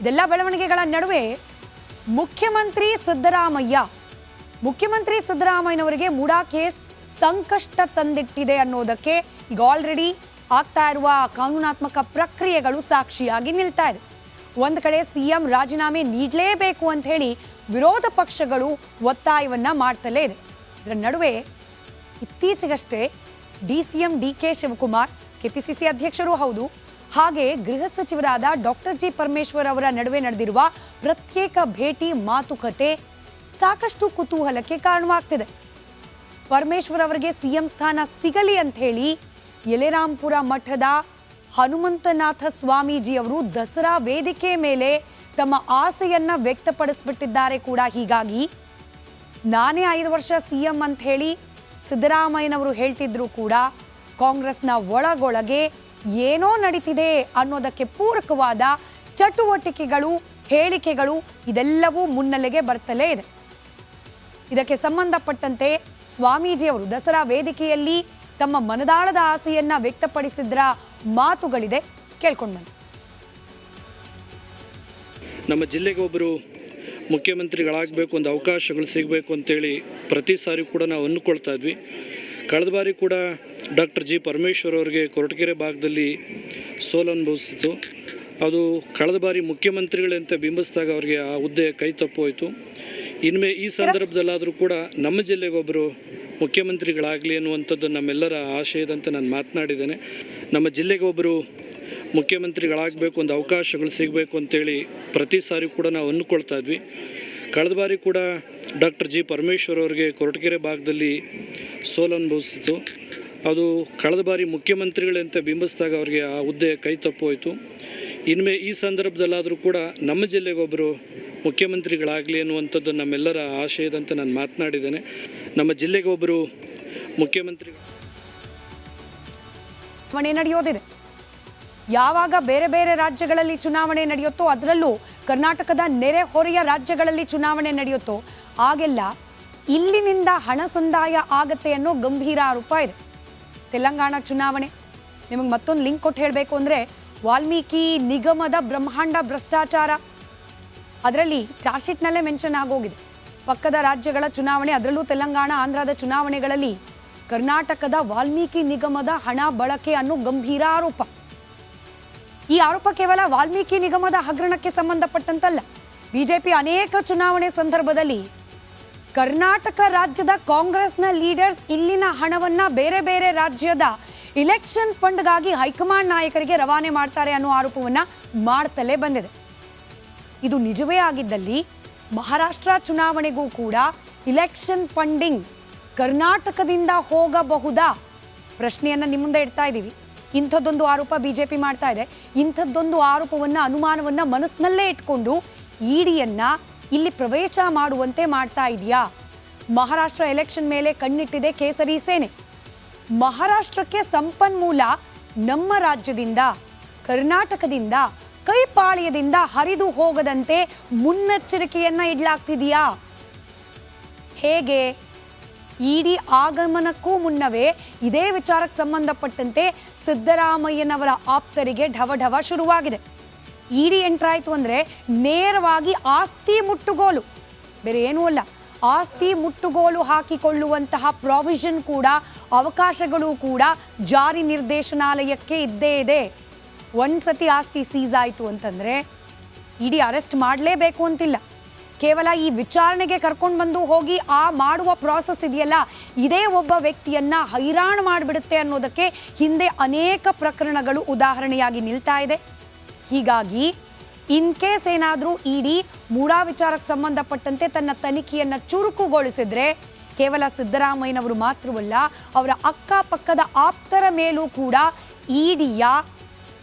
ಇದೆಲ್ಲ ಬೆಳವಣಿಗೆಗಳ ನಡುವೆ ಮುಖ್ಯಮಂತ್ರಿ ಸಿದ್ದರಾಮಯ್ಯನವರಿಗೆ ಮುಡಾ ಕೇಸ್ ಸಂಕಷ್ಟ ತಂದಿಟ್ಟಿದೆ ಅನ್ನೋದಕ್ಕೆ ಈಗ ಆಲ್ರೆಡಿ ಆಗ್ತಾ ಇರುವ ಕಾನೂನಾತ್ಮಕ ಪ್ರಕ್ರಿಯೆಗಳು ಸಾಕ್ಷಿಯಾಗಿ ನಿಲ್ತಾ ಇದೆ. ಒಂದು ಕಡೆ ಸಿಎಂ ರಾಜೀನಾಮೆ ನೀಡಲೇಬೇಕು ಅಂತ ಹೇಳಿ ವಿರೋಧ ಪಕ್ಷಗಳು ಒತ್ತಾಯವನ್ನ ಮಾಡ್ತಲೇ ಇದೆ. ಇದರ ನಡುವೆ ಇತ್ತೀಚೆಗಷ್ಟೇ ಡಿಸಿಎಂ ಡಿಕೆ ಶಿವಕುಮಾರ್ ಕೆಪಿಸಿಸಿ ಅಧ್ಯಕ್ಷರೂ ಹೌದು, ಹಾಗೆ ಗೃಹ ಸಚಿವರಾದ ಡಾಕ್ಟರ್ ಜಿ ಪರಮೇಶ್ವರ್ ಅವರ ನಡುವೆ ನಡೆದಿರುವ ಪ್ರತ್ಯೇಕ ಭೇಟಿ ಮಾತುಕತೆ ಸಾಕಷ್ಟು ಕುತೂಹಲಕ್ಕೆ ಕಾರಣವಾಗ್ತಿದೆ. ಪರಮೇಶ್ವರ್ ಅವರಿಗೆ ಸಿಎಂ ಸ್ಥಾನ ಸಿಗಲಿ ಅಂತ ಹೇಳಿ ಯಲೆರಾಂಪುರ ಮಠದ ಹನುಮಂತನಾಥ ಸ್ವಾಮೀಜಿ ಅವರು ದಸರಾ ವೇದಿಕೆ ಮೇಲೆ ತಮ್ಮ ಆಸೆಯನ್ನ ವ್ಯಕ್ತಪಡಿಸ್ಬಿಟ್ಟಿದ್ದಾರೆ ಕೂಡ. ಹೀಗಾಗಿ ನಾನೇ 5 ವರ್ಷ ಸಿಎಂ ಅಂತ ಹೇಳಿ ಸಿದ್ದರಾಮಯ್ಯನವರು ಹೇಳ್ತಿದ್ರು ಕೂಡ ಕಾಂಗ್ರೆಸ್ನ ಒಳಗೊಳಗೆ ಏನೋ ನಡೀತಿದೆ ಅನ್ನೋದಕ್ಕೆ ಪೂರಕವಾದ ಚಟುವಟಿಕೆಗಳು, ಹೇಳಿಕೆಗಳು ಇದೆಲ್ಲವೂ ಮುನ್ನೆಲೆಗೆ ಬರ್ತಲೇ ಇದೆ. ಇದಕ್ಕೆ ಸಂಬಂಧಪಟ್ಟಂತೆ ಸ್ವಾಮೀಜಿಯವರು ದಸರಾ ವೇದಿಕೆಯಲ್ಲಿ ತಮ್ಮ ಮನದಾಳದ ಆಸೆಯನ್ನ ವ್ಯಕ್ತಪಡಿಸಿದ್ರ ಮಾತುಗಳಿದೆ, ಕೇಳ್ಕೊಂಡು ಬನ್ನಿ. ನಮ್ಮ ಜಿಲ್ಲೆಗೆ ಒಬ್ಬರು ಮುಖ್ಯಮಂತ್ರಿಗಳಾಗಬೇಕು, ಒಂದು ಅವಕಾಶಗಳು ಸಿಗಬೇಕು ಅಂತೇಳಿ ಪ್ರತಿ ಸಾರಿ ಕೂಡ ನಾವು ಅಂದ್ಕೊಳ್ತಾ ಇದ್ವಿ. ಕಳೆದ ಬಾರಿ ಕೂಡ ಡಾಕ್ಟರ್ ಜಿ ಪರಮೇಶ್ವರ್ ಅವರಿಗೆ ಕೊರಟಗೆರೆ ಭಾಗದಲ್ಲಿ ಸೋಲು ಅನುಭವಿಸಿತು. ಅದು ಕಳೆದ ಬಾರಿ ಮುಖ್ಯಮಂತ್ರಿಗಳಂತೆ ಬಿಂಬಿಸಿದಾಗ ಅವರಿಗೆ ಆ ಹುದ್ದೆ ಕೈ ತಪ್ಪೋಯಿತು. ಇನ್ಮೇ ಈ ಸಂದರ್ಭದಲ್ಲಾದರೂ ಕೂಡ ನಮ್ಮ ಜಿಲ್ಲೆಗೆ ಒಬ್ಬರು ಮುಖ್ಯಮಂತ್ರಿಗಳಾಗಲಿ ಅನ್ನುವಂಥದ್ದು ನಮ್ಮೆಲ್ಲರ ಆಶಯದಂತೆ ನಾನು ಮಾತನಾಡಿದ್ದೇನೆ. ನಮ್ಮ ಜಿಲ್ಲೆಗೆ ಒಬ್ಬರು ಮುಖ್ಯಮಂತ್ರಿಗಳಾಗಬೇಕು, ಒಂದು ಅವಕಾಶಗಳು ಸಿಗಬೇಕು ಅಂತೇಳಿ ಪ್ರತಿ ಸಾರಿ ಕೂಡ ನಾವು ಅಂದ್ಕೊಳ್ತಾ ಇದ್ವಿ. ಕಳೆದ ಬಾರಿ ಕೂಡ ಡಾಕ್ಟರ್ ಜಿ ಪರಮೇಶ್ವರ್ ಅವರಿಗೆ ಕೊರಟಗೆರೆ ಭಾಗದಲ್ಲಿ ಸೋಲು ಅನುಭವಿಸಿತು. ಅದು ಕಳೆದ ಬಾರಿ ಮುಖ್ಯಮಂತ್ರಿಗಳಂತೆ ಬಿಂಬಿಸಿದಾಗ ಅವರಿಗೆ ಆ ಹುದ್ದೆ ಕೈ ತಪ್ಪೋಯಿತು. ಇನ್ಮೇ ಈ ಸಂದರ್ಭದಲ್ಲಾದರೂ ಕೂಡ ನಮ್ಮ ಜಿಲ್ಲೆಗೆ ಒಬ್ಬರು ಮುಖ್ಯಮಂತ್ರಿಗಳಾಗಲಿ ಅನ್ನುವಂಥದ್ದು ನಮ್ಮೆಲ್ಲರ ಆಶಯದಂತೆ ನಾನು ಮಾತನಾಡಿದ್ದೇನೆ. ನಮ್ಮ ಜಿಲ್ಲೆಗೆ ಒಬ್ಬರು ಮುಖ್ಯಮಂತ್ರಿ ನಡೆಯೋದಿದೆ. ಯಾವಾಗ ಬೇರೆ ಬೇರೆ ರಾಜ್ಯಗಳಲ್ಲಿ ಚುನಾವಣೆ ನಡೆಯುತ್ತೋ, ಅದರಲ್ಲೂ ಕರ್ನಾಟಕದ ನೆರೆಹೊರೆಯ ರಾಜ್ಯಗಳಲ್ಲಿ ಚುನಾವಣೆ ನಡೆಯುತ್ತೋ ಆಗೆಲ್ಲ ಇಲ್ಲಿನಿಂದ ಹಣ ಸಂದಾಯ ಆಗತ್ತೆ ಅನ್ನೋ ಗಂಭೀರ ಆರೋಪ ಇದೆ. ತೆಲಂಗಾಣ ಚುನಾವಣೆ ನಿಮಗೆ ಮತ್ತೊಂದು ಲಿಂಕ್ ಕೊಟ್ಟು ಹೇಳಬೇಕು ಅಂದರೆ, ವಾಲ್ಮೀಕಿ ನಿಗಮದ ಬ್ರಹ್ಮಾಂಡ ಭ್ರಷ್ಟಾಚಾರ ಅದರಲ್ಲಿ ಚಾರ್ಜ್ ಶೀಟ್ನಲ್ಲೇ ಮೆನ್ಷನ್ ಆಗೋಗಿದೆ. ಪಕ್ಕದ ರಾಜ್ಯಗಳ ಚುನಾವಣೆ, ಅದರಲ್ಲೂ ತೆಲಂಗಾಣ, ಆಂಧ್ರದ ಚುನಾವಣೆಗಳಲ್ಲಿ ಕರ್ನಾಟಕದ ವಾಲ್ಮೀಕಿ ನಿಗಮದ ಹಣ ಬಳಕೆ ಅನ್ನೋ ಗಂಭೀರ ಆರೋಪ. ಈ ಆರೋಪ ಕೇವಲ ವಾಲ್ಮೀಕಿ ನಿಗಮದ ಹಗರಣಕ್ಕೆ ಸಂಬಂಧಪಟ್ಟಂತಲ್ಲ. ಬಿಜೆಪಿ ಅನೇಕ ಚುನಾವಣೆ ಸಂದರ್ಭದಲ್ಲಿ ಕರ್ನಾಟಕ ರಾಜ್ಯದ ಕಾಂಗ್ರೆಸ್ನ ಲೀಡರ್ಸ್ ಇಲ್ಲಿನ ಹಣವನ್ನ ಬೇರೆ ಬೇರೆ ರಾಜ್ಯದ ಇಲೆಕ್ಷನ್ ಫಂಡ್ಗಾಗಿ ಹೈಕಮಾಂಡ್ ನಾಯಕರಿಗೆ ರವಾನೆ ಮಾಡ್ತಾರೆ ಅನ್ನೋ ಆರೋಪವನ್ನ ಮಾಡ್ತಲೇ ಬಂದಿದೆ. ಇದು ನಿಜವೇ ಆಗಿದ್ದಲ್ಲಿ ಮಹಾರಾಷ್ಟ್ರ ಚುನಾವಣೆಗೂ ಕೂಡ ಇಲೆಕ್ಷನ್ ಫಂಡಿಂಗ್ ಕರ್ನಾಟಕದಿಂದ ಹೋಗಬಹುದಾ ಪ್ರಶ್ನೆಯನ್ನ ನಿಮ್ಮ ಮುಂದೆ ಇಡ್ತಾ ಇದ್ದೀವಿ. ಇಂಥದ್ದೊಂದು ಆರೋಪ ಬಿಜೆಪಿ ಮಾಡ್ತಾ ಇದೆ. ಇಂಥದ್ದೊಂದು ಆರೋಪವನ್ನ, ಅನುಮಾನವನ್ನ ಮನಸ್ಸಿನಲ್ಲೇ ಇಟ್ಕೊಂಡು ಇಡಿಯನ್ನ ಇಲ್ಲಿ ಪ್ರವೇಶ ಮಾಡುವಂತೆ ಮಾಡ್ತಾ ಇದೆಯಾ? ಮಹಾರಾಷ್ಟ್ರ ಎಲೆಕ್ಷನ್ ಮೇಲೆ ಕಣ್ಣಿಟ್ಟಿದೆ ಕೇಸರಿ ಸೇನೆ. ಮಹಾರಾಷ್ಟ್ರಕ್ಕೆ ಸಂಪನ್ಮೂಲ ನಮ್ಮ ರಾಜ್ಯದಿಂದ, ಕರ್ನಾಟಕದಿಂದ, ಕೈಪಾಳ್ಯದಿಂದ ಹರಿದು ಹೋಗದಂತೆ ಮುನ್ನೆಚ್ಚರಿಕೆಯನ್ನ ಇಡಲಾಗ್ತಿದೆಯಾ? ಹೇಗೆ? ಇಡಿ ಆಗಮನಕ್ಕೂ ಮುನ್ನವೇ ಇದೇ ವಿಚಾರಕ್ಕೆ ಸಂಬಂಧಪಟ್ಟಂತೆ ಸಿದ್ದರಾಮಯ್ಯನವರ ಆಪ್ತರಿಗೆ ಢವಢವ ಶುರುವಾಗಿದೆ. ಇಡಿ ಎಂಟ್ರಾಯ್ತು ಅಂದರೆ ನೇರವಾಗಿ ಆಸ್ತಿ ಮುಟ್ಟುಗೋಲು, ಬೇರೆ ಏನೂ ಅಲ್ಲ, ಆಸ್ತಿ ಮುಟ್ಟುಗೋಲು ಹಾಕಿಕೊಳ್ಳುವಂತಹ ಪ್ರಾವಿಷನ್ ಕೂಡ, ಅವಕಾಶಗಳು ಕೂಡ ಜಾರಿ ನಿರ್ದೇಶನಾಲಯಕ್ಕೆ ಇದ್ದೇ ಇದೆ. ಒಂದ್ಸತಿ ಆಸ್ತಿ ಸೀಸ್ ಆಯಿತು ಅಂತಂದರೆ ಇಡಿ ಅರೆಸ್ಟ್ ಮಾಡಲೇಬೇಕು ಅಂತಿಲ್ಲ. ಕೇವಲ ಈ ವಿಚಾರಣೆಗೆ ಕರ್ಕೊಂಡು ಬಂದು ಹೋಗಿ ಆ ಮಾಡುವ ಪ್ರಾಸೆಸ್ ಇದೆಯಲ್ಲ, ಇದೇ ಒಬ್ಬ ವ್ಯಕ್ತಿಯನ್ನ ಹೈರಾಣ ಮಾಡಿಬಿಡುತ್ತೆ ಅನ್ನೋದಕ್ಕೆ ಹಿಂದೆ ಅನೇಕ ಪ್ರಕರಣಗಳು ಉದಾಹರಣೆಯಾಗಿ ನಿಲ್ತಾ ಇದೆ. ಹೀಗಾಗಿ ಇನ್ ಕೇಸ್ ಏನಾದರೂ ಇಡಿ ಮೂಡಾ ವಿಚಾರಕ್ಕೆ ಸಂಬಂಧಪಟ್ಟಂತೆ ತನ್ನ ತನಿಖೆಯನ್ನ ಚುರುಕುಗೊಳಿಸಿದ್ರೆ ಕೇವಲ ಸಿದ್ದರಾಮಯ್ಯನವರು ಮಾತ್ರವಲ್ಲ, ಅವರ ಅಕ್ಕಪಕ್ಕದ ಆಪ್ತರ ಮೇಲೂ ಕೂಡ ಇಡಿಯ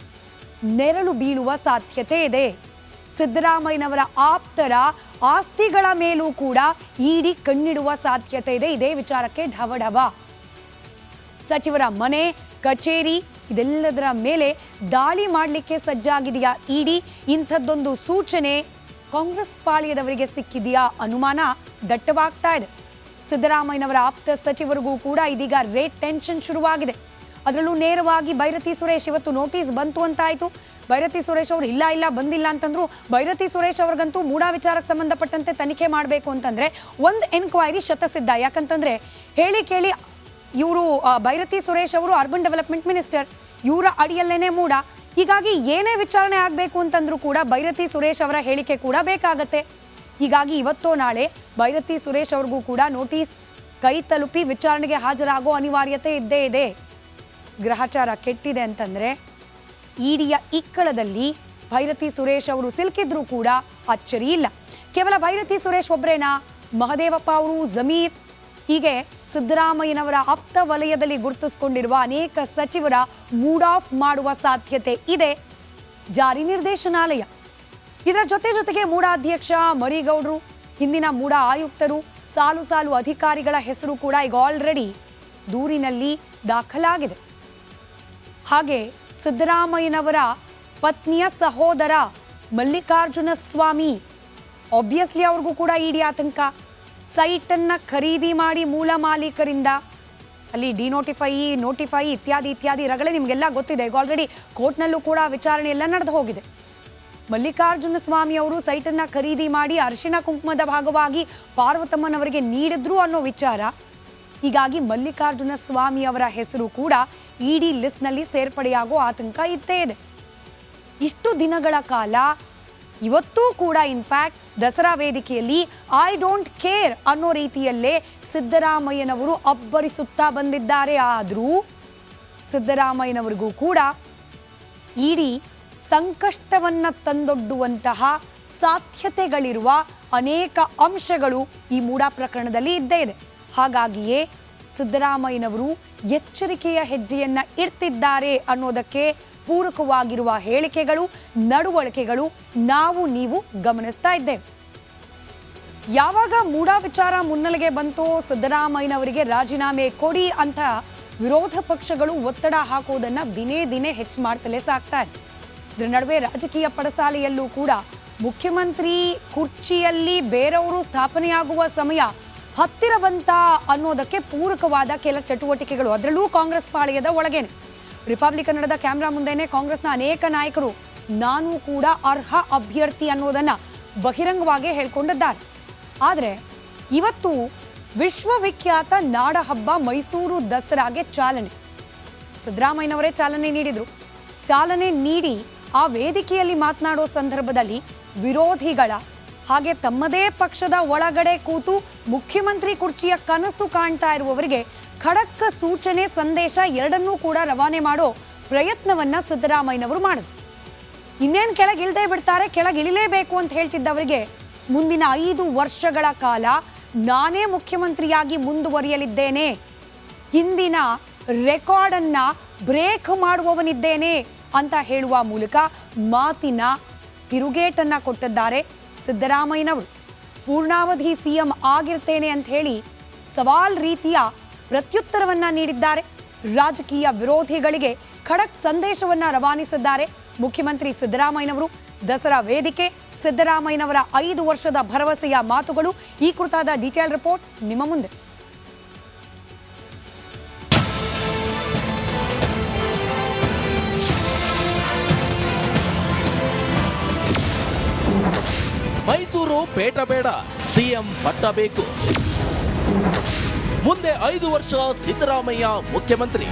ನೆರಳು ಬೀಳುವ ಸಾಧ್ಯತೆ ಇದೆ. ಸಿದ್ದರಾಮಯ್ಯನವರ ಆಪ್ತರ ಆಸ್ತಿಗಳ ಮೇಲೂ ಕೂಡ ಇಡಿ ಕಣ್ಣಿಡುವ ಸಾಧ್ಯತೆ ಇದೆ. ಇದೇ ವಿಚಾರಕ್ಕೆ ಢವಢವ. ಸಚಿವರ ಮನೆ, ಕಚೇರಿ ಇದೆಲ್ಲದರ ಮೇಲೆ ದಾಳಿ ಮಾಡಲಿಕ್ಕೆ ಸಜ್ಜಾಗಿದೆಯಾ ಇಡಿ? ಇಂಥದ್ದೊಂದು ಸೂಚನೆ ಕಾಂಗ್ರೆಸ್ ಪಾಳ್ಯದವರಿಗೆ ಸಿಕ್ಕಿದೆಯಾ? ಅನುಮಾನ ದಟ್ಟವಾಗ್ತಾ ಇದೆ. ಸಿದ್ದರಾಮಯ್ಯನವರ ಆಪ್ತ ಸಚಿವರಿಗೂ ಕೂಡ ಇದೀಗ ರೇಟ್ ಟೆನ್ಷನ್ ಶುರುವಾಗಿದೆ. ಅದರಲ್ಲೂ ನೇರವಾಗಿ ಬೈರತಿ ಸುರೇಶ್ ಇವತ್ತು ನೋಟಿಸ್ ಬಂತು ಅಂತಾಯಿತು. ಬೈರತಿ ಸುರೇಶ್ ಅವರು ಇಲ್ಲ ಬಂದಿಲ್ಲ ಅಂತಂದ್ರು. ಬೈರತಿ ಸುರೇಶ್ ಅವ್ರಿಗಂತೂ ಮೂಡಾ ವಿಚಾರಕ್ಕೆ ಸಂಬಂಧಪಟ್ಟಂತೆ ತನಿಖೆ ಮಾಡಬೇಕು ಅಂತಂದರೆ ಒಂದು ಎನ್ಕ್ವೈರಿ ಶತಸಿದ್ಧ. ಯಾಕಂತಂದರೆ ಹೇಳಿ ಕೇಳಿ ಇವರು ಬೈರತಿ ಸುರೇಶ್ ಅವರು ಅರ್ಬನ್ ಡೆವಲಪ್ಮೆಂಟ್ ಮಿನಿಸ್ಟರ್, ಇವರ ಅಡಿಯಲ್ಲೇನೆ ಮೂಡಾ. ಹೀಗಾಗಿ ಏನೇ ವಿಚಾರಣೆ ಆಗಬೇಕು ಅಂತಂದ್ರೂ ಕೂಡ ಬೈರತಿ ಸುರೇಶ್ ಅವರ ಹೇಳಿಕೆ ಕೂಡ ಬೇಕಾಗತ್ತೆ. ಹೀಗಾಗಿ ಇವತ್ತೋ ನಾಳೆ ಬೈರತಿ ಸುರೇಶ್ ಅವ್ರಿಗೂ ಕೂಡ ನೋಟಿಸ್ ಕೈ ತಲುಪಿ ವಿಚಾರಣೆಗೆ ಹಾಜರಾಗೋ ಅನಿವಾರ್ಯತೆ ಇದ್ದೇ ಇದೆ. ಗ್ರಹಚಾರ ಕೆಟ್ಟಿದೆ ಅಂತಂದರೆ ಇಡಿಯ ಇಕ್ಕಳದಲ್ಲಿ ಬೈರತಿ ಸುರೇಶ್ ಅವರು ಸಿಲುಕಿದ್ರೂ ಕೂಡ ಅಚ್ಚರಿ ಇಲ್ಲ. ಕೇವಲ ಬೈರತಿ ಸುರೇಶ್ ಒಬ್ಬರೇನಾ, ಮಹದೇವಪ್ಪ ಅವರು, ಜಮೀರ್, ಹೀಗೆ ಸಿದ್ದರಾಮಯ್ಯನವರ ಆಪ್ತ ವಲಯದಲ್ಲಿ ಗುರುತಿಸಿಕೊಂಡಿರುವ ಅನೇಕ ಸಚಿವರ ಮೂಡ್ ಆಫ್ ಮಾಡುವ ಸಾಧ್ಯತೆ ಇದೆ ಜಾರಿ ನಿರ್ದೇಶನಾಲಯ. ಇದರ ಜೊತೆಗೆ ಮೂಡಾ ಅಧ್ಯಕ್ಷ ಮರಿಗೌಡರು, ಹಿಂದಿನ ಮೂಡಾ ಆಯುಕ್ತರು, ಸಾಲು ಅಧಿಕಾರಿಗಳ ಹೆಸರು ಕೂಡ ಈಗ ಆಲ್ರೆಡಿ ದೂರಿನಲ್ಲಿ ದಾಖಲಾಗಿದೆ. ಹಾಗೆ ಸಿದ್ದರಾಮಯ್ಯನವರ ಪತ್ನಿಯ ಸಹೋದರ ಮಲ್ಲಿಕಾರ್ಜುನ ಸ್ವಾಮಿ, ಆಬ್ವಿಯಸ್ಲಿ ಅವ್ರಿಗೂ ಕೂಡ ಇಡಿ ಆತಂಕ. ಸೈಟನ್ನು ಖರೀದಿ ಮಾಡಿ ಮೂಲ ಮಾಲೀಕರಿಂದ ಅಲ್ಲಿ ನೋಟಿಫೈ ಇತ್ಯಾದಿ ರಗಳೆ ನಿಮಗೆಲ್ಲ ಗೊತ್ತಿದೆ. ಈಗ ಆಲ್ರೆಡಿ ಕೋರ್ಟ್ನಲ್ಲೂ ಕೂಡ ವಿಚಾರಣೆ ಎಲ್ಲ ನಡೆದು ಹೋಗಿದೆ. ಮಲ್ಲಿಕಾರ್ಜುನ ಸ್ವಾಮಿ ಅವರು ಸೈಟನ್ನು ಖರೀದಿ ಮಾಡಿ ಅರಿಶಿಣ ಕುಂಕುಮದ ಭಾಗವಾಗಿ ಪಾರ್ವತಮ್ಮನವರಿಗೆ ನೀಡಿದ್ರು ಅನ್ನೋ ವಿಚಾರ. ಹೀಗಾಗಿ ಮಲ್ಲಿಕಾರ್ಜುನ ಸ್ವಾಮಿ ಅವರ ಹೆಸರು ಕೂಡ ಇಡಿ ಲಿಸ್ಟ್ನಲ್ಲಿ ಸೇರ್ಪಡೆಯಾಗೋ ಆತಂಕ ಇದ್ದೇ ಇದೆ. ಇಷ್ಟು ದಿನಗಳ ಕಾಲ ಇವತ್ತೂ ಕೂಡ ಇನ್ಫ್ಯಾಕ್ಟ್ ದಸರಾ ವೇದಿಕೆಯಲ್ಲಿ ಐ ಡೋಂಟ್ ಕೇರ್ ಅನ್ನೋ ರೀತಿಯಲ್ಲೇ ಸಿದ್ದರಾಮಯ್ಯನವರು ಅಬ್ಬರಿಸುತ್ತಾ ಬಂದಿದ್ದಾರೆ. ಆದರೂ ಸಿದ್ದರಾಮಯ್ಯನವರಿಗೂ ಕೂಡ ಇಡಿ ಸಂಕಷ್ಟವನ್ನು ತಂದೊಡ್ಡುವಂತಹ ಸಾಧ್ಯತೆಗಳಿರುವ ಅನೇಕ ಅಂಶಗಳು ಈ ಮೂಡಾ ಪ್ರಕರಣದಲ್ಲಿ ಇದ್ದೇ ಇದೆ. ಹಾಗಾಗಿಯೇ ಸಿದ್ದರಾಮಯ್ಯನವರು ಎಚ್ಚರಿಕೆಯ ಹೆಜ್ಜೆಯನ್ನು ಇಡ್ತಿದ್ದಾರೆ ಅನ್ನೋದಕ್ಕೆ ಪೂರಕವಾಗಿರುವ ಹೇಳಿಕೆಗಳು, ನಡವಳಿಕೆಗಳು ನೀವು ಗಮನಿಸ್ತಾ ಇದ್ದೇವೆ. ಯಾವಾಗ ಮೂಡಾ ವಿಚಾರ ಮುನ್ನೆಲೆಗೆ ಬಂತೋ ಸಿದ್ದರಾಮಯ್ಯನವರಿಗೆ ರಾಜೀನಾಮೆ ಕೊಡಿ ಅಂತ ವಿರೋಧ ಪಕ್ಷಗಳು ಒತ್ತಡ ಹಾಕೋದನ್ನು ದಿನೇ ಹೆಚ್ಚು ಮಾಡ್ತಲೇ ಸಾಕ್ತಾ ಇದೆ. ಇದರ ನಡುವೆ ರಾಜಕೀಯ ಪಡಸಾಲೆಯಲ್ಲೂ ಕೂಡ ಮುಖ್ಯಮಂತ್ರಿ ಕುರ್ಚಿಯಲ್ಲಿ ಬೇರೆಯವರು ಸ್ಥಾಪನೆಯಾಗುವ ಸಮಯ ಹತ್ತಿರ ಬಂತ ಅನ್ನೋದಕ್ಕೆ ಪೂರಕವಾದ ಕೆಲ ಚಟುವಟಿಕೆಗಳು, ಅದರಲ್ಲೂ ಕಾಂಗ್ರೆಸ್ ಪಾಳೆಯದ ಒಳಗೇನೆ. ರಿಪಬ್ಲಿಕ್ ಕನ್ನಡದ ಕ್ಯಾಮ್ರಾ ಮುಂದೆನೆ ಕಾಂಗ್ರೆಸ್ನ ಅನೇಕ ನಾಯಕರು ನಾನು ಕೂಡ ಅರ್ಹ ಅಭ್ಯರ್ಥಿ ಅನ್ನೋದನ್ನು ಬಹಿರಂಗವಾಗಿ ಹೇಳ್ಕೊಂಡಿದ್ದಾರೆ. ಆದರೆ ಇವತ್ತು ವಿಶ್ವವಿಖ್ಯಾತ ನಾಡಹಬ್ಬ ಮೈಸೂರು ದಸರಾಗೆ ಚಾಲನೆ ಸಿದ್ದರಾಮಯ್ಯನವರೇ ಚಾಲನೆ ನೀಡಿದರು. ಚಾಲನೆ ನೀಡಿ ಆ ವೇದಿಕೆಯಲ್ಲಿ ಮಾತನಾಡೋ ಸಂದರ್ಭದಲ್ಲಿ ವಿರೋಧಿಗಳ ಹಾಗೆ ತಮ್ಮದೇ ಪಕ್ಷದ ಒಳಗಡೆ ಕೂತು ಮುಖ್ಯಮಂತ್ರಿ ಕುರ್ಚಿಯ ಕನಸು ಕಾಣ್ತಾ ಇರುವವರಿಗೆ ಖಡಕ್ ಸೂಚನೆ, ಸಂದೇಶ ಎರಡನ್ನೂ ಕೂಡ ರವಾನೆ ಮಾಡೋ ಪ್ರಯತ್ನವನ್ನ ಸಿದ್ದರಾಮಯ್ಯನವರು ಮಾಡಿದ್ರು. ಇನ್ನೇನು ಕೆಳಗಿಳಿದೇ ಬಿಡ್ತಾರೆ, ಕೆಳಗಿಳಿಲೇಬೇಕು ಅಂತ ಹೇಳ್ತಿದ್ದವರಿಗೆ ಮುಂದಿನ 5 ವರ್ಷಗಳ ಕಾಲ ನಾನೇ ಮುಖ್ಯಮಂತ್ರಿಯಾಗಿ ಮುಂದುವರಿಯಲಿದ್ದೇನೆ, ಹಿಂದಿನ ರೆಕಾರ್ಡನ್ನ ಬ್ರೇಕ್ ಮಾಡುವವನಿದ್ದೇನೆ ಅಂತ ಹೇಳುವ ಮೂಲಕ ಮಾತಿನ ತಿರುಗೇಟನ್ನ ಕೊಟ್ಟಿದ್ದಾರೆ ಸಿದ್ದರಾಮಯ್ಯನವರು. ಪೂರ್ಣಾವಧಿ ಸಿಎಂ ಆಗಿರ್ತೇನೆ ಅಂತ ಹೇಳಿ ಸವಾಲ್ ರೀತಿಯ ಪ್ರತ್ಯುತ್ತರವನ್ನ ನೀಡಿದ್ದಾರೆ. ರಾಜಕೀಯ ವಿರೋಧಿಗಳಿಗೆ ಖಡಕ್ ಸಂದೇಶವನ್ನ ರವಾನಿಸಿದ್ದಾರೆ ಮುಖ್ಯಮಂತ್ರಿ ಸಿದ್ದರಾಮಯ್ಯನವರು. ದಸರಾ ವೇದಿಕೆ, ಸಿದ್ದರಾಮಯ್ಯನವರ 5 ವರ್ಷದ ಭರವಸೆಯ ಮಾತುಗಳು, ಈ ಕುರಿತಾದ ಡೀಟೇಲ್ ರಿಪೋರ್ಟ್ ನಿಮ್ಮ ಮುಂದೆ. ಮೈಸೂರು ಪೇಟ ಬೇಡ, ಸಿಎಂ ಪಟ್ಟ ಬೇಕು. ಮುಂದೆ 5 ವರ್ಷ ಸಿದ್ದರಾಮಯ್ಯ ಮುಖ್ಯಮಂತ್ರಿ.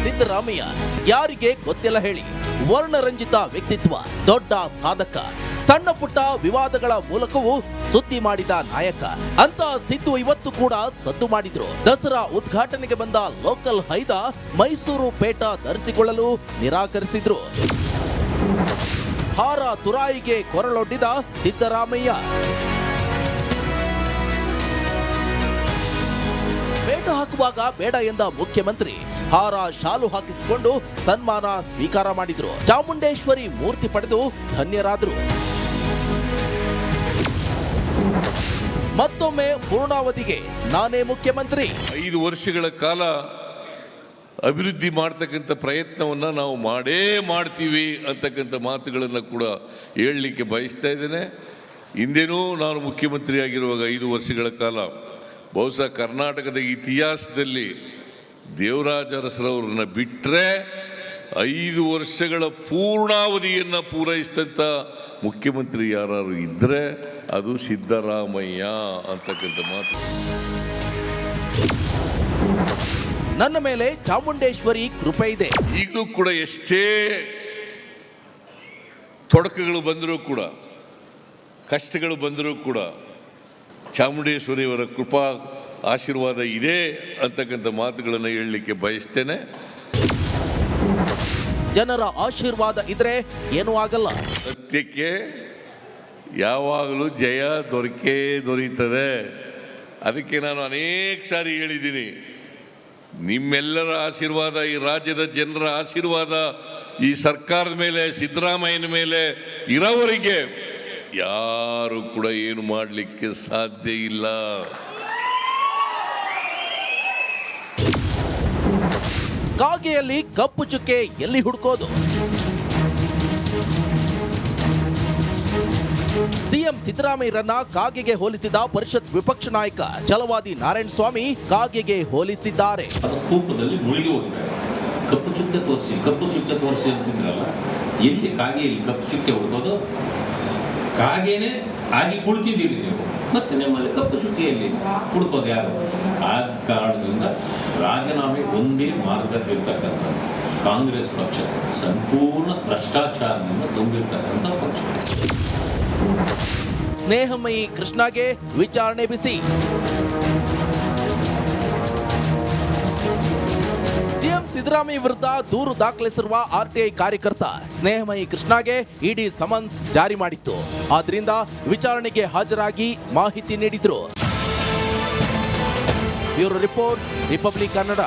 ಸಿದ್ದರಾಮಯ್ಯ ಯಾರಿಗೆ ಗೊತ್ತಿಲ್ಲ ಹೇಳಿ, ವರ್ಣರಂಜಿತ ವ್ಯಕ್ತಿತ್ವ, ದೊಡ್ಡ ಸಾಧಕ, ಸಣ್ಣ ಪುಟ್ಟ ವಿವಾದಗಳ ಮೂಲಕವೂ ಸುದ್ದಿ ಮಾಡಿದ ನಾಯಕ ಅಂತ ಸಿದ್ದು ಇವತ್ತು ಕೂಡ ಸದ್ದು ಮಾಡಿದ್ರು. ದಸರಾ ಉದ್ಘಾಟನೆಗೆ ಬಂದ ಲೋಕಲ್ ಹೈದ ಮೈಸೂರು ಪೇಟ ಧರಿಸಿಕೊಳ್ಳಲು ನಿರಾಕರಿಸಿದ್ರು. ಹಾರ ತುರಾಯಿಗೆ ಕೊರಳೊಡ್ಡಿದ ಸಿದ್ದರಾಮಯ್ಯ. ಪೇಟ ಹಾಕುವಾಗ ಬೇಡ ಎಂದ ಮುಖ್ಯಮಂತ್ರಿ ಹಾರ ಶಾಲು ಹಾಕಿಸಿಕೊಂಡು ಸನ್ಮಾನ ಸ್ವೀಕಾರ ಮಾಡಿದ್ರು. ಚಾಮುಂಡೇಶ್ವರಿ ಮೂರ್ತಿ ಪಡೆದು ಧನ್ಯರಾದ್ರು. ಮತ್ತೊಮ್ಮೆ ಪೂರ್ಣಾವಧಿಗೆ ನಾನೇ ಮುಖ್ಯಮಂತ್ರಿ. 5 ವರ್ಷಗಳ ಕಾಲ ಅಭಿವೃದ್ಧಿ ಮಾಡ್ತಕ್ಕಂಥ ಪ್ರಯತ್ನವನ್ನು ನಾವು ಮಾಡೇ ಮಾಡ್ತೀವಿ ಅಂತಕ್ಕಂಥ ಮಾತುಗಳನ್ನು ಕೂಡ ಹೇಳಲಿಕ್ಕೆ ಬಯಸ್ತಾ ಇದ್ದೇನೆ. ಹಿಂದೇನೂ ನಾನು ಮುಖ್ಯಮಂತ್ರಿ ಆಗಿರುವಾಗ 5 ವರ್ಷಗಳ ಕಾಲ ಬಹುಶಃ ಕರ್ನಾಟಕದ ಇತಿಹಾಸದಲ್ಲಿ ದೇವರಾಜ ಅರಸರವ್ರನ್ನ ಬಿಟ್ಟರೆ 5 ವರ್ಷಗಳ ಪೂರ್ಣಾವಧಿಯನ್ನು ಪೂರೈಸಿದಂಥ ಮುಖ್ಯಮಂತ್ರಿ ಯಾರು ಇದ್ದರೆ ಅದು ಸಿದ್ದರಾಮಯ್ಯ ಅಂತಕ್ಕಂಥ ಮಾತು. ನನ್ನ ಮೇಲೆ ಚಾಮುಂಡೇಶ್ವರಿ ಕೃಪೆ ಇದೆ. ಈಗಲೂ ಕೂಡ ಎಷ್ಟೇ ತೊಡಕುಗಳು ಬಂದರೂ ಕೂಡ, ಕಷ್ಟಗಳು ಬಂದರೂ ಕೂಡ ಚಾಮುಂಡೇಶ್ವರಿಯವರ ಕೃಪಾ ಆಶೀರ್ವಾದ ಇದೆ ಅಂತಕ್ಕಂಥ ಮಾತುಗಳನ್ನು ಹೇಳಲಿಕ್ಕೆ ಬಯಸ್ತೇನೆ. ಜನರ ಆಶೀರ್ವಾದ ಇದ್ರೆ ಏನೂ ಆಗಲ್ಲ. ಸತ್ಯಕ್ಕೆ ಯಾವಾಗಲೂ ಜಯ ದೊರೀತದೆ. ಅದಕ್ಕೆ ನಾನು ಅನೇಕ ಸಾರಿ ಹೇಳಿದ್ದೀನಿ, ನಿಮ್ಮೆಲ್ಲರ ಆಶೀರ್ವಾದ, ಈ ರಾಜ್ಯದ ಜನರ ಆಶೀರ್ವಾದ ಈ ಸರ್ಕಾರದ ಮೇಲೆ, ಸಿದ್ದರಾಮಯ್ಯನ ಮೇಲೆ ಇರೋವರೆಗೆ ಯಾರು ಕೂಡ ಏನು ಮಾಡಲಿಕ್ಕೆ ಸಾಧ್ಯ ಇಲ್ಲ. ಕಾಗೆಯಲ್ಲಿ ಕಪ್ಪು ಚುಕ್ಕೆ ಎಲ್ಲಿ ಹುಡುಕೋದು? ಸಿಎಂ ಸಿದ್ದರಾಮಯ್ಯರನ್ನ ಕಾಗೆಗೆ ಹೋಲಿಸಿದ ಪರಿಷತ್ ವಿಪಕ್ಷ ನಾಯಕ ಛಲವಾದಿ ನಾರಾಯಣ ಸ್ವಾಮಿ ಕಾಗೆಗೆ ಹೋಲಿಸಿದ್ದಾರೆ. ತೂಕದಲ್ಲಿ ಮುಳುಗಿ ಹೋಗಿದ್ದಾರೆ. ಕಪ್ಪು ಚುಕ್ಕೆ ತೋರಿಸಿ ಅಂತಿದ್ರಲ್ಲ, ಎಲ್ಲಿ ಕಾಗೆಯಲ್ಲಿ ಕಪ್ಪು ಚುಕ್ಕೆ ಹುಡುಕೋದು? ಕಾಗೆನೆ ಆಗಿ ಕುಳಿತಿದ್ದೀರಿ ನೀವು, ಮತ್ತೆ ನಿಮ್ಮಲ್ಲಿ ಕಪ್ಪು ಚುಕ್ಕೆಯಲ್ಲಿ ಹುಡುಕೋದು ಯಾರು? ಆ ಕಾರಣದಿಂದ ರಾಜೀನಾಮೆ ಒಂದೇ ಮಾರ್ಗದಲ್ಲಿರ್ತಕ್ಕಂಥ ಕಾಂಗ್ರೆಸ್ ಪಕ್ಷ ಸಂಪೂರ್ಣ ಭ್ರಷ್ಟಾಚಾರದಿಂದ ತುಂಬಿರ್ತಕ್ಕಂಥ ಪಕ್ಷ. ಸ್ನೇಹಮಯಿ ಕೃಷ್ಣಗೆ ವಿಚಾರಣೆ ಬಿಸಿ. ಸಿಎಂ ಸಿದ್ದರಾಮಯ್ಯ ವಿರುದ್ಧ ದೂರು ದಾಖಲಿಸಿರುವ ಆರ್ಟಿಐ ಕಾರ್ಯಕರ್ತ ಸ್ನೇಹಮಯಿ ಕೃಷ್ಣಗೆ ಇಡಿ ಸಮನ್ಸ್ ಜಾರಿ ಮಾಡಿತ್ತು. ಆದ್ರಿಂದ ವಿಚಾರಣೆಗೆ ಹಾಜರಾಗಿ ಮಾಹಿತಿ ನೀಡಿದ್ರು. Bureau report, republic Kannada.